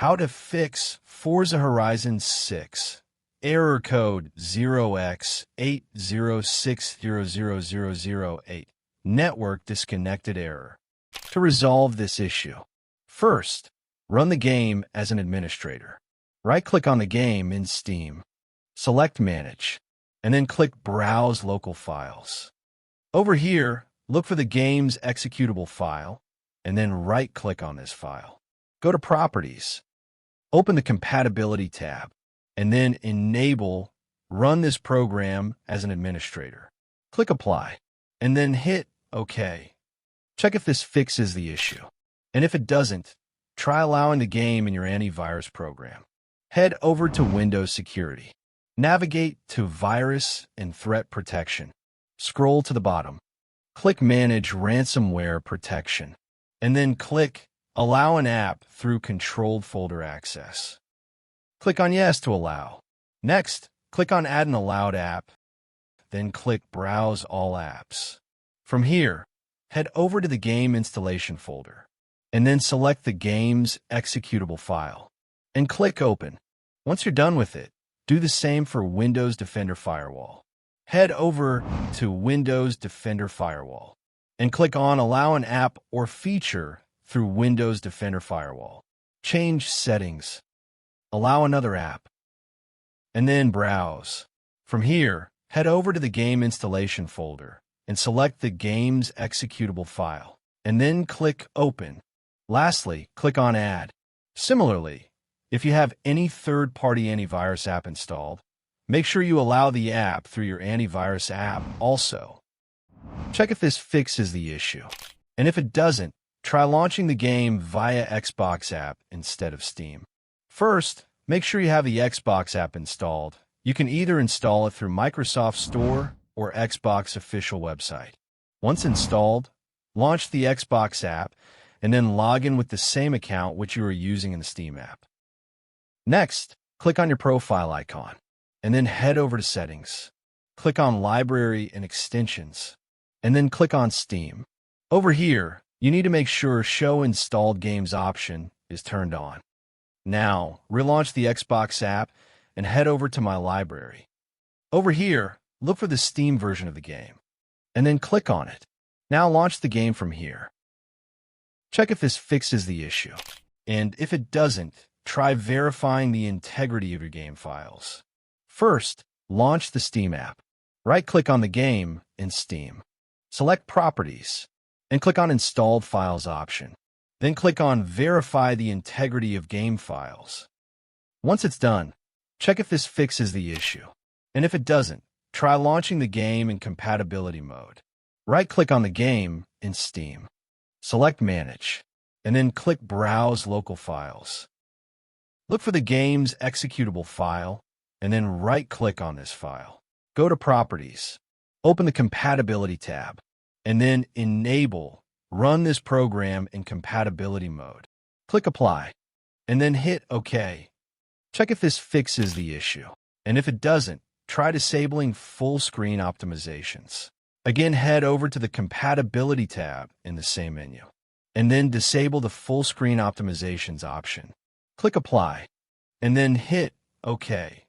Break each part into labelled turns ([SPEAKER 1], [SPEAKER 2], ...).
[SPEAKER 1] How to fix Forza Horizon 6. Error code 0x80600008. Network disconnected error. To resolve this issue, first, run the game as an administrator. Right-click on the game in Steam. Select Manage, and then click Browse Local Files. Over here, look for the game's executable file, and then right-click on this file. Go to Properties. Open the Compatibility tab, and then enable Run this program as an administrator. Click Apply, and then hit OK. Check if this fixes the issue. And if it doesn't, try allowing the game in your antivirus program. Head over to Windows Security. Navigate to Virus and Threat Protection. Scroll to the bottom. Click Manage Ransomware Protection, and then click Allow an app through controlled folder access. Click on Yes to allow. Next, click on Add an allowed app, then click Browse all apps. From here, head over to the game installation folder, and then select the game's executable file, and click Open. Once you're done with it, do the same for Windows Defender Firewall. Head over to Windows Defender Firewall, and click on Allow an app or feature through Windows Defender Firewall. Change settings. Allow another app, and then browse. From here, head over to the game installation folder and select the game's executable file, and then click Open. Lastly, click on Add. Similarly, if you have any third-party antivirus app installed, make sure you allow the app through your antivirus app also. Check if this fixes the issue, and if it doesn't, try launching the game via Xbox app instead of Steam. First, make sure you have the Xbox app installed. You can either install it through Microsoft Store or Xbox official website. Once installed, launch the Xbox app and then log in with the same account which you are using in the Steam app. Next, click on your profile icon and then head over to Settings. Click on Library and Extensions, and then click on Steam. Over here, you need to make sure Show Installed Games option is turned on. Now, relaunch the Xbox app and head over to My Library. Over here, look for the Steam version of the game, and then click on it. Now launch the game from here. Check if this fixes the issue, and if it doesn't, try verifying the integrity of your game files. First, launch the Steam app. Right-click on the game in Steam. Select Properties, and click on Installed Files option. Then click on Verify the integrity of game files. Once it's done, check if this fixes the issue. And if it doesn't, try launching the game in compatibility mode. Right-click on the game in Steam. Select Manage, and then click Browse Local Files. Look for the game's executable file, and then right-click on this file. Go to Properties. Open the Compatibility tab, and then enable Run this program in compatibility mode. Click Apply, and then hit OK. Check if this fixes the issue, and if it doesn't, try disabling full screen optimizations. Again, head over to the Compatibility tab in the same menu, and then disable the full screen optimizations option. Click Apply, and then hit OK.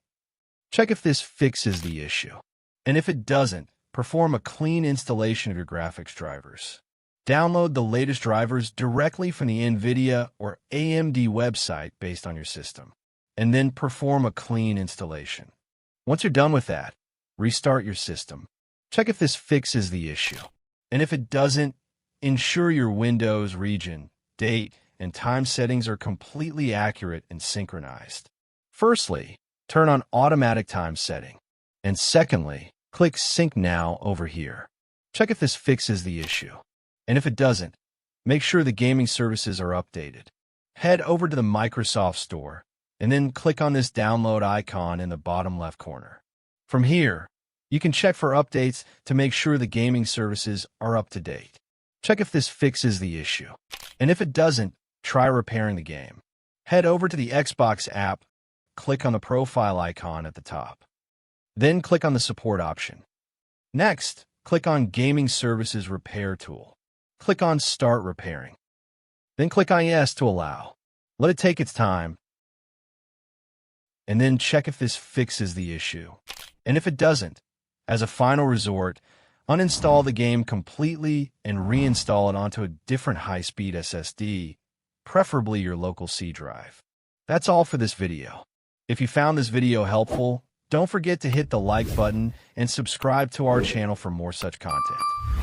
[SPEAKER 1] Check if this fixes the issue, and if it doesn't, perform a clean installation of your graphics drivers. Download the latest drivers directly from the NVIDIA or AMD website based on your system, and then perform a clean installation. Once you're done with that, restart your system. Check if this fixes the issue, and if it doesn't, ensure your Windows region, date, and time settings are completely accurate and synchronized. Firstly, turn on Automatic Time Setting, and secondly, click Sync Now over here. Check if this fixes the issue. And if it doesn't, make sure the gaming services are updated. Head over to the Microsoft Store, and then click on this download icon in the bottom left corner. From here, you can check for updates to make sure the gaming services are up to date. Check if this fixes the issue. And if it doesn't, try repairing the game. Head over to the Xbox app, click on the profile icon at the top. Then click on the Support option. Next, click on Gaming Services Repair Tool. Click on Start Repairing. Then click on Yes to allow. Let it take its time, and then check if this fixes the issue. And if it doesn't, as a final resort, uninstall the game completely and reinstall it onto a different high-speed SSD, preferably your local C drive. That's all for this video. If you found this video helpful, don't forget to hit the like button and subscribe to our channel for more such content.